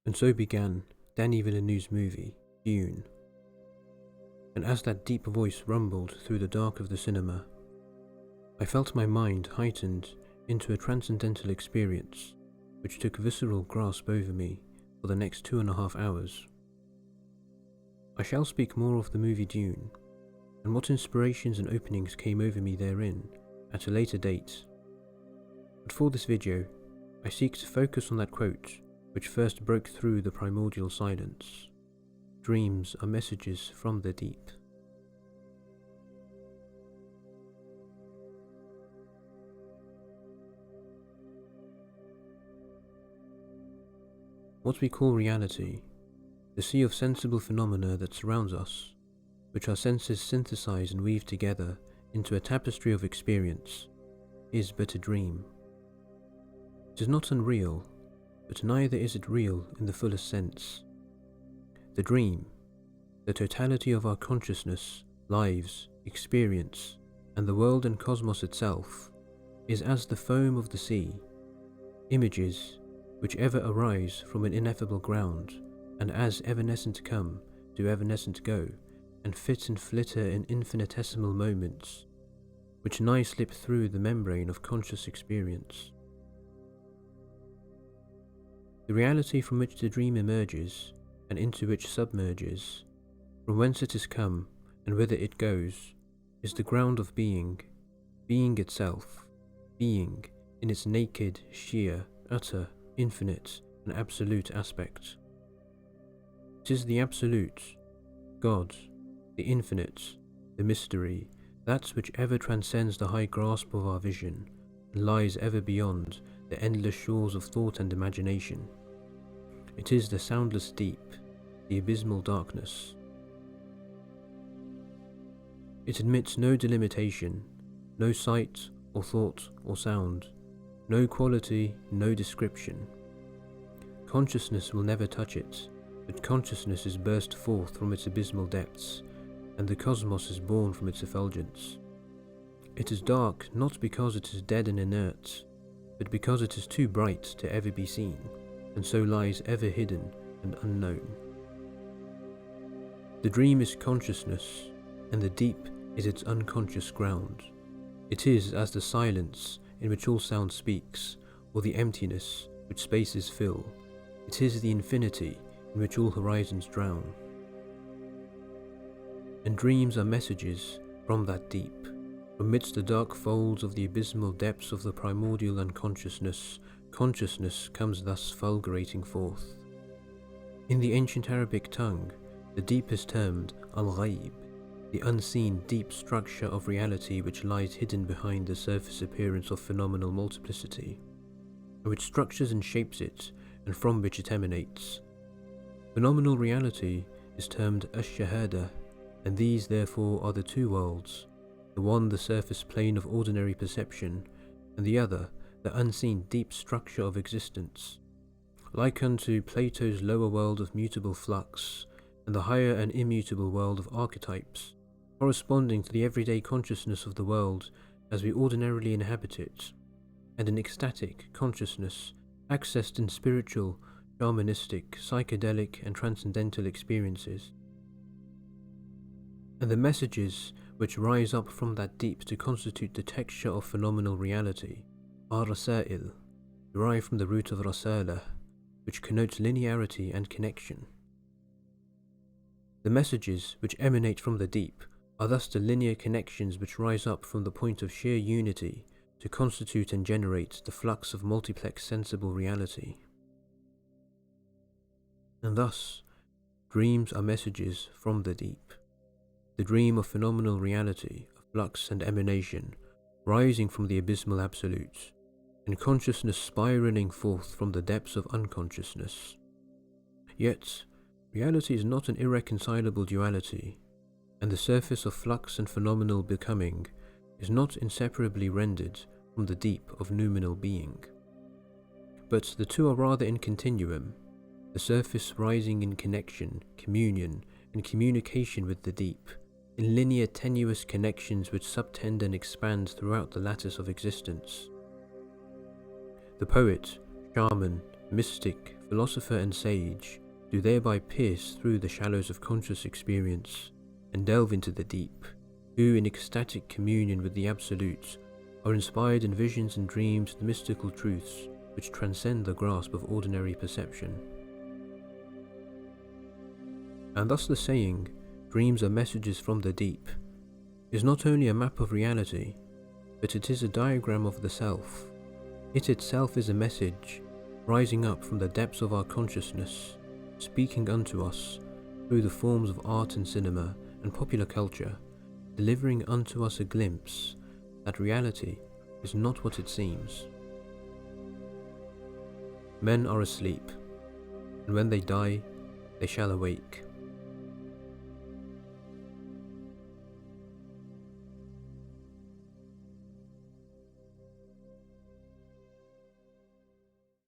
And so began Denis Villeneuve's movie, Dune. And as that deep voice rumbled through the dark of the cinema, I felt my mind heightened into a transcendental experience which took visceral grasp over me for the next 2.5 hours. I shall speak more of the movie Dune, and what inspirations and openings came over me therein at a later date. But for this video, I seek to focus on that quote which first broke through the primordial silence. Dreams are messages from the deep. What we call reality, the sea of sensible phenomena that surrounds us, which our senses synthesize and weave together into a tapestry of experience, is but a dream. It is not unreal, but neither is it real in the fullest sense. The dream, the totality of our consciousness, lives, experience, and the world and cosmos itself, is as the foam of the sea, images which ever arise from an ineffable ground, and as evanescent come, do evanescent go, and fit and flitter in infinitesimal moments, which nigh slip through the membrane of conscious experience. The reality from which the dream emerges, and into which submerges, from whence it has come, and whither it goes, is the ground of being, being itself, being in its naked, sheer, utter, infinite, and absolute aspect. It is the absolute, God, the infinite, the mystery, that which ever transcends the high grasp of our vision, and lies ever beyond the endless shores of thought and imagination. It is the soundless deep, the abysmal darkness. It admits no delimitation, no sight or thought or sound, no quality, no description. Consciousness will never touch it, but consciousness is burst forth from its abysmal depths, and the cosmos is born from its effulgence. It is dark not because it is dead and inert, but because it is too bright to ever be seen, and so lies ever hidden and unknown. The dream is consciousness, and the deep is its unconscious ground. It is as the silence in which all sound speaks, or the emptiness which spaces fill. It is the infinity in which all horizons drown. And dreams are messages from that deep. Amidst the dark folds of the abysmal depths of the primordial unconsciousness, consciousness comes thus fulgurating forth. In the ancient Arabic tongue, the deep is termed al-ghaib, the unseen deep structure of reality which lies hidden behind the surface appearance of phenomenal multiplicity, and which structures and shapes it, and from which it emanates. Phenomenal reality is termed ash-shahada, and these therefore are the two worlds, the one the surface plane of ordinary perception, and the other the unseen deep structure of existence. Like unto Plato's lower world of mutable flux, and the higher and immutable world of archetypes, corresponding to the everyday consciousness of the world as we ordinarily inhabit it, and an ecstatic consciousness accessed in spiritual, shamanistic, psychedelic, and transcendental experiences. And the messages which rise up from that deep to constitute the texture of phenomenal reality are rasail, derived from the root of rasala, which connotes linearity and connection. The messages which emanate from the deep are thus the linear connections which rise up from the point of sheer unity to constitute and generate the flux of multiplex sensible reality. And thus, dreams are messages from the deep. The dream of phenomenal reality, of flux and emanation, rising from the abysmal absolute, and consciousness spiraling forth from the depths of unconsciousness. Yet, reality is not an irreconcilable duality, and the surface of flux and phenomenal becoming is not inseparably rendered from the deep of noumenal being. But the two are rather in continuum, the surface rising in connection, communion, and communication with the deep, in linear tenuous connections which subtend and expand throughout the lattice of existence. The poet, shaman, mystic, philosopher and sage, do thereby pierce through the shallows of conscious experience and delve into the deep, who in ecstatic communion with the Absolute are inspired in visions and dreams of the mystical truths which transcend the grasp of ordinary perception. And thus the saying, "Dreams are messages from the deep," is not only a map of reality, but it is a diagram of the self. It itself is a message, rising up from the depths of our consciousness, speaking unto us through the forms of art and cinema and popular culture, delivering unto us a glimpse that reality is not what it seems. Men are asleep, and when they die, they shall awake.